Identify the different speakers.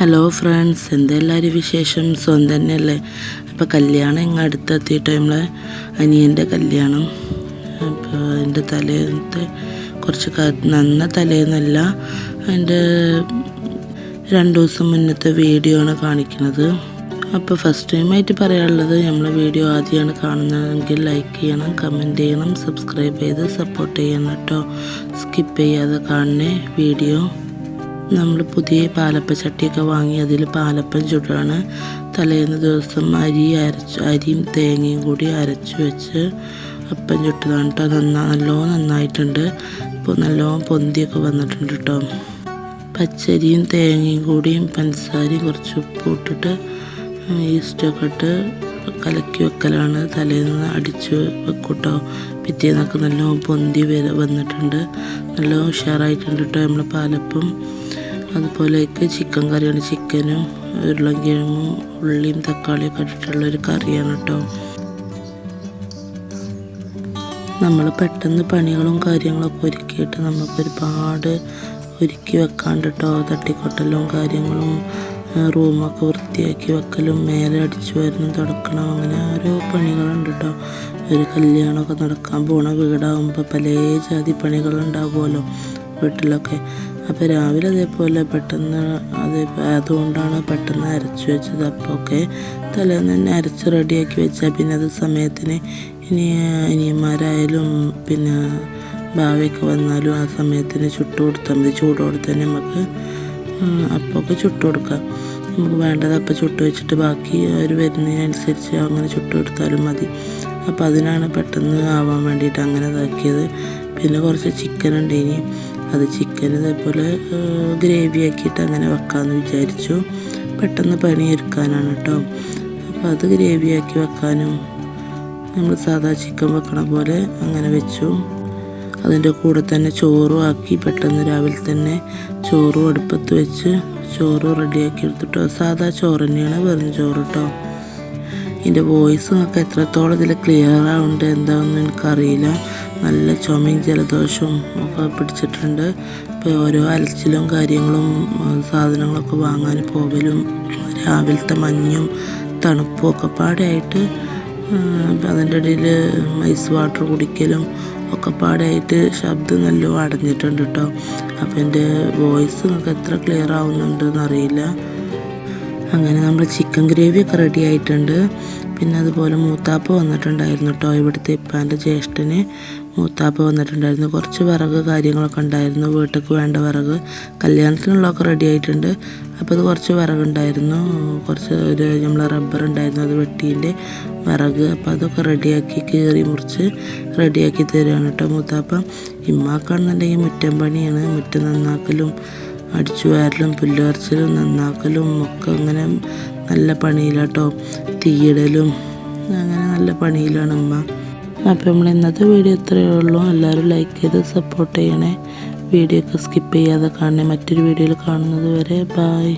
Speaker 1: Hello friends, എന്തെല്ലാവരും വിശേഷം? സുഖം തന്നെയല്ലേ? അപ്പോൾ കല്യാണം ഇങ്ങ് അടുത്തെത്തിയ ടൈമിൽ അനിയൻ്റെ കല്യാണം. അപ്പോൾ അതിൻ്റെ തലേന്നത്തെ കുറച്ച് തലേന്നല്ല, അതിൻ്റെ 2 ദിവസം മുന്നത്തെ വീഡിയോ ആണ് കാണിക്കുന്നത്. അപ്പോൾ ഫസ്റ്റ് ടൈമായിട്ട് പറയാനുള്ളത്, നമ്മളെ വീഡിയോ ആദ്യമാണ് കാണുന്നതെങ്കിൽ ലൈക്ക് ചെയ്യണം, കമൻറ്റ് ചെയ്യണം, സബ്സ്ക്രൈബ് ചെയ്ത് സപ്പോർട്ട് ചെയ്യണം കേട്ടോ. സ്കിപ്പ് ചെയ്യാതെ കാണണേ വീഡിയോ. നമ്മൾ പുതിയ പാലപ്പ ചട്ടിയൊക്കെ വാങ്ങി അതിൽ പാലപ്പം ചുടാണ്. തലേന്ന് ദിവസം അരിയും തേങ്ങയും കൂടി അരച്ച് വെച്ച് അപ്പം ചുട്ടതാണ് കേട്ടോ. നല്ലോണം നന്നായിട്ടുണ്ട്. ഇപ്പോൾ നല്ലോണം പൊന്തിയൊക്കെ വന്നിട്ടുണ്ട് കേട്ടോ. പച്ചരിയും തേങ്ങയും കൂടിയും പഞ്ചസാരയും കുറച്ച് ഉപ്പ് ഇട്ടിട്ട് ഈസ്റ്റൊക്കെ ഇട്ട് കലക്കി വെക്കലാണ്. തലേന്ന് അടിച്ച് വെക്കൂട്ടോ. പിറ്റേന്നൊക്കെ നല്ലോണം പൊന്തി വന്നിട്ടുണ്ട്. നല്ലോണം ഉഷാറായിട്ടുണ്ട് കേട്ടോ നമ്മൾ പാലപ്പം. അതുപോലെയൊക്കെ ചിക്കൻ കറിയാണ്. ചിക്കനും ഉരുളക്കിഴങ്ങും ഉള്ളിയും തക്കാളിയൊക്കെ ഇട്ടിട്ടുള്ളൊരു കറിയാണ് കേട്ടോ. നമ്മൾ പെട്ടെന്ന് പണികളും കാര്യങ്ങളൊക്കെ ഒരുക്കിയിട്ട് നമുക്കൊരുപാട് ഒരുക്കി വെക്കാണ്ട് കേട്ടോ. തട്ടിക്കൊട്ടലും കാര്യങ്ങളും, റൂമൊക്കെ വൃത്തിയാക്കി വെക്കലും, മേലെ അടിച്ചു വരണം, തുടക്കണം, അങ്ങനെ ഓരോ പണികളുണ്ട് കേട്ടോ. ഒരു കല്യാണമൊക്കെ നടക്കാൻ പോണ വീടാകുമ്പോൾ പല ജാതി പണികളുണ്ടാകുമല്ലോ വീട്ടിലൊക്കെ. അപ്പോൾ രാവിലെ അതേപോലെ പെട്ടെന്ന് അതുകൊണ്ടാണ് പെട്ടെന്ന് അരച്ച് വെച്ചത്. അപ്പോഴൊക്കെ തലേന്ന് തന്നെ അരച്ച് റെഡിയാക്കി വെച്ചാൽ പിന്നെ അത് സമയത്തിന് അനിയന്മാരായാലും പിന്നെ ഭാവിയൊക്കെ വന്നാലും ആ സമയത്തിന് ചുട്ട് കൊടുത്താൽ മതി. ചൂടോടെ തന്നെ നമുക്ക് അപ്പോഴൊക്കെ ചുട്ട് കൊടുക്കാം. നമുക്ക് വേണ്ടത് അപ്പം ചുട്ട് വെച്ചിട്ട് ബാക്കി അവർ വരുന്നതിനനുസരിച്ച് അങ്ങനെ ചുട്ട് കൊടുത്താലും മതി. അപ്പോൾ അതിനാണ് പെട്ടെന്ന് ആവാൻ വേണ്ടിയിട്ട് അങ്ങനെ ഇതാക്കിയത്. പിന്നെ കുറച്ച് ചിക്കൻ ഉണ്ട്, ഇനി അത് ചിക്കൻ ഇതേപോലെ ഗ്രേവി ആക്കിയിട്ട് അങ്ങനെ വെക്കാമെന്ന് വിചാരിച്ചു. പെട്ടെന്ന് പണിയെടുക്കാനാണ് കേട്ടോ. അപ്പോൾ അത് ഗ്രേവി ആക്കി വെക്കാനും നമ്മൾ സാധാ ചിക്കൻ വെക്കണ പോലെ അങ്ങനെ വെച്ചു. അതിൻ്റെ കൂടെ തന്നെ ചോറും ആക്കി പെട്ടെന്ന് രാവിലെ തന്നെ ചോറും അടുപ്പത്ത് വെച്ച് ചോറ് റെഡിയാക്കി എടുത്തിട്ടോ. സാധാ ചോറ് തന്നെയാണ്, വെറും ചോറ് കേട്ടോ. ഇതിൻ്റെ വോയിസ് നിങ്ങൾക്ക് എത്രത്തോളം ഇതിൽ ക്ലിയർ ആവുന്നുണ്ട് എന്താണെന്ന് എനിക്കറിയില്ല. നല്ല ചുമയും ജലദോഷവും ഒക്കെ പിടിച്ചിട്ടുണ്ട്. ഇപ്പോൾ ഓരോ അലച്ചിലും കാര്യങ്ങളും സാധനങ്ങളൊക്കെ വാങ്ങാൻ പോകലും രാവിലത്തെ മഞ്ഞും തണുപ്പും ഒക്കെ പാടായിട്ട് അതിൻ്റെ ഇടയിൽ ഐസ് വാട്ടർ കുടിക്കലും ഒക്കെ പാടായിട്ട് ശബ്ദം നല്ലോണം അടഞ്ഞിട്ടുണ്ട് കേട്ടോ. അപ്പോൾ എൻ്റെ വോയിസ് നിങ്ങൾക്ക് എത്ര ക്ലിയർ ആവുന്നുണ്ടെന്ന് അറിയില്ല. അങ്ങനെ നമ്മൾ ചിക്കൻ ഗ്രേവിയൊക്കെ റെഡി ആയിട്ടുണ്ട്. പിന്നെ അതുപോലെ മൂത്താപ്പ വന്നിട്ടുണ്ടായിരുന്നു കേട്ടോ. ഇവിടുത്തെ ഇപ്പാൻ്റെ ജ്യേഷ്ഠന് മൂത്താപ്പ വന്നിട്ടുണ്ടായിരുന്നു. കുറച്ച് വിറക് കാര്യങ്ങളൊക്കെ ഉണ്ടായിരുന്നു, വീട്ടിലേക്ക് വേണ്ട വിറക്. കല്യാണത്തിനുള്ളതൊക്കെ റെഡി ആയിട്ടുണ്ട്. അപ്പോൾ അത് കുറച്ച് വിറകുണ്ടായിരുന്നു, കുറച്ച് നമ്മളെ റബ്ബർ ഉണ്ടായിരുന്നു, അത് വെട്ടീൻ്റെ വിറക്. അപ്പോൾ അതൊക്കെ റെഡിയാക്കി കീറി മുറിച്ച് റെഡിയാക്കി തരികയാണ് കേട്ടോ മൂത്താപ്പ. ഇമ്മാക്കാണെന്നുണ്ടെങ്കിൽ മുറ്റം പണിയാണ്. മുറ്റം നന്നാക്കലും അടിച്ചു വാരലും പുല്ല് പറിച്ചലും നന്നാക്കലും ഒക്കെ അങ്ങനെ നല്ല പണിയിലാട്ടോ. തീയിടലും അങ്ങനെ നല്ല പണിയിലാണ് ഉമ്മ. അപ്പോൾ നമ്മൾ ഇന്നത്തെ വീഡിയോ ഇത്രയേ ഉള്ളൂ. എല്ലാവരും ലൈക്ക് ചെയ്ത് സപ്പോർട്ട് ചെയ്യണേ. വീഡിയോ ഒക്കെ സ്കിപ്പ് ചെയ്യാതെ കാണണേ. മറ്റൊരു വീഡിയോയിൽ കാണുന്നത് വരെ ബായ്.